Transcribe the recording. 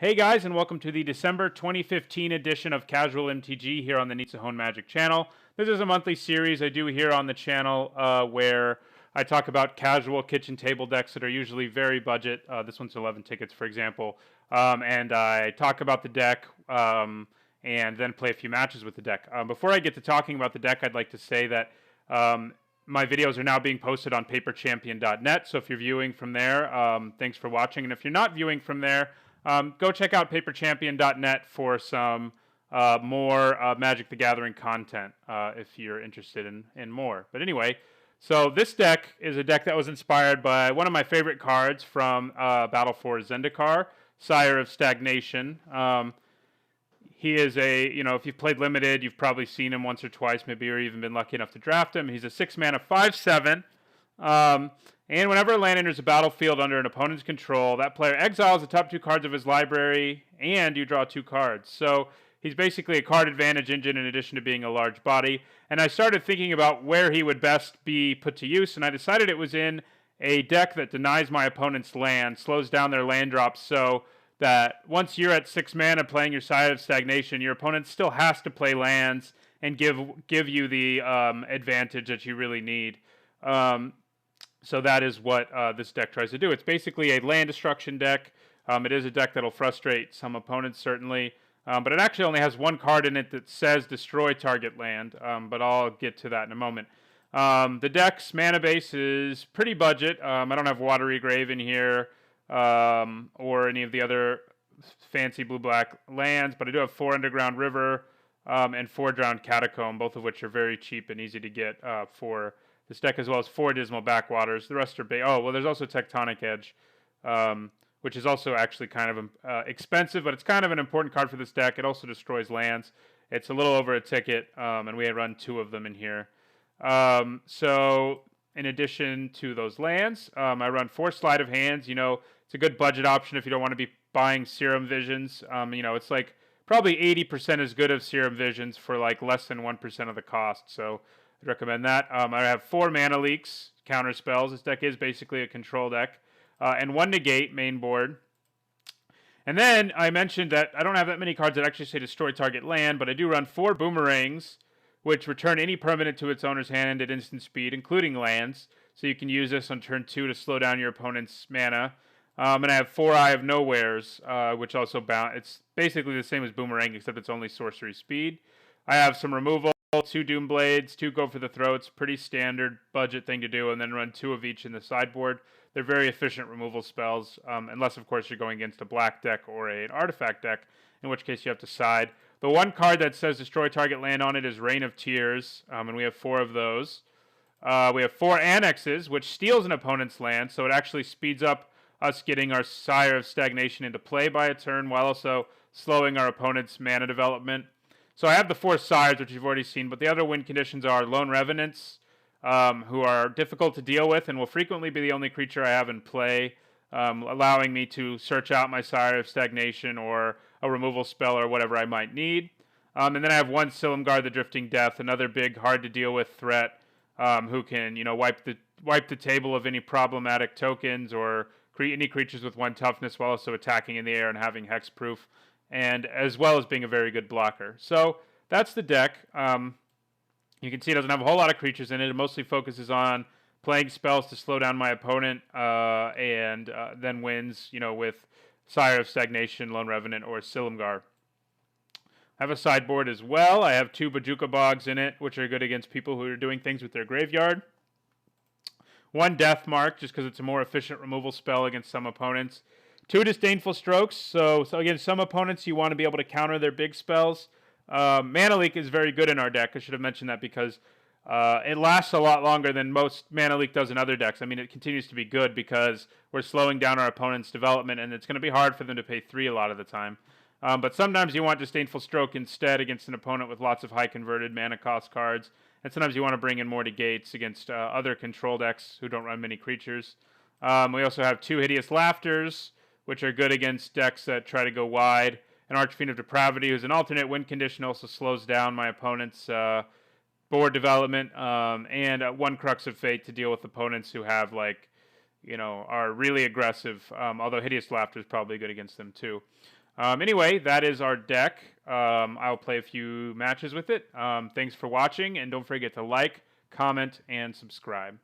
Hey guys, and welcome to the December 2015 edition of Casual MTG here on the Nitsahone Magic channel. This is a monthly series I do here on the channel where I talk about casual kitchen table decks that are usually very budget. This one's 11 tickets, for example. And I talk about the deck and then play a few matches with the deck. Before I get to talking about the deck, I'd like to say that my videos are now being posted on paperchampion.net. So if you're viewing from there, thanks for watching. And if you're not viewing from there, go check out paperchampion.net for some more Magic the Gathering content if you're interested in more. But anyway, so this deck is a deck that was inspired by one of my favorite cards from Battle for Zendikar, Sire of Stagnation. He is if you've played Limited, you've probably seen him once or twice, maybe, or even been lucky enough to draft him. He's a 6-mana, 5/7. And whenever a land enters a battlefield under an opponent's control, that player exiles the top 2 cards of his library, and you draw 2 cards. So he's basically a card advantage engine in addition to being a large body. And I started thinking about where he would best be put to use, and I decided it was in a deck that denies my opponent's land, slows down their land drops, so that once you're at 6 mana playing your Sire of Stagnation, your opponent still has to play lands and give you the advantage that you really need. So that is what this deck tries to do. It's basically a land destruction deck. It is a deck that'll frustrate some opponents, certainly. But it actually only has 1 card in it that says destroy target land. But I'll get to that in a moment. The deck's mana base is pretty budget. I don't have Watery Grave in here or any of the other fancy blue-black lands. But I do have 4 Underground River and 4 Drowned Catacomb, both of which are very cheap and easy to get for this deck, as well as 4 Dismal Backwaters. The rest are there's also Tectonic Edge, which is also actually kind of expensive, but it's kind of an important card for this deck. It also destroys lands. It's a little over a ticket, and we had run 2 of them in here. So in addition to those lands, I run 4 Sleight of Hands. It's a good budget option if you don't want to be buying Serum Visions. It's like probably 80% as good as Serum Visions for like less than 1% of the cost. So I'd recommend that. I have 4 Mana Leaks, counter spells. This deck is basically a control deck. And 1 Negate, main board. And then I mentioned that I don't have that many cards that actually say destroy target land, but I do run 4 Boomerangs, which return any permanent to its owner's hand at instant speed, including lands. So you can use this on turn 2 to slow down your opponent's mana. And I have 4 Eye of Nowheres, which also it's basically the same as Boomerang, except it's only sorcery speed. I have some removal. 2 Doom Blades, 2 Go for the Throats, pretty standard budget thing to do, and then run 2 of each in the sideboard. They're very efficient removal spells, unless, of course, you're going against a black deck or an artifact deck, in which case you have to side. The 1 card that says destroy target land on it is Rain of Tears, and we have 4 of those. We have 4 Annexes, which steals an opponent's land, so it actually speeds up us getting our Sire of Stagnation into play by a turn, while also slowing our opponent's mana development. So I have the 4 Sires, which you've already seen, but the other win conditions are Lone Revenants, who are difficult to deal with and will frequently be the only creature I have in play, allowing me to search out my Sire of Stagnation or a removal spell or whatever I might need. And then I have 1 Silumgar the Drifting Death, another big, hard-to-deal-with threat, who can wipe the table of any problematic tokens or any creatures with 1 toughness while also attacking in the air and having hexproof, and as well as being a very good blocker. So that's the deck. You can see it doesn't have a whole lot of creatures in it. It mostly focuses on playing spells to slow down my opponent, and then wins, with Sire of Stagnation, Lone Revenant, or Silumgar. I have a sideboard as well. I have 2 Bojuka Bogs in it, which are good against people who are doing things with their graveyard. 1 Death Mark, just because it's a more efficient removal spell against some opponents. 2 Disdainful Strokes. So again, some opponents you want to be able to counter their big spells. Mana Leak is very good in our deck. I should have mentioned that because it lasts a lot longer than most Mana Leak does in other decks. I mean, it continues to be good because we're slowing down our opponent's development, and it's going to be hard for them to pay 3 a lot of the time. But sometimes you want Disdainful Stroke instead against an opponent with lots of high converted mana cost cards. And sometimes you want to bring in more negates against other control decks who don't run many creatures. We also have 2 Hideous Laughters, which are good against decks that try to go wide. An Archfiend of Depravity, who's an alternate win condition, also slows down my opponent's board development. And 1 Crux of Fate to deal with opponents who have, are really aggressive, although Hideous Laughter is probably good against them too. Anyway, that is our deck. I'll play a few matches with it. Thanks for watching, and don't forget to like, comment, and subscribe.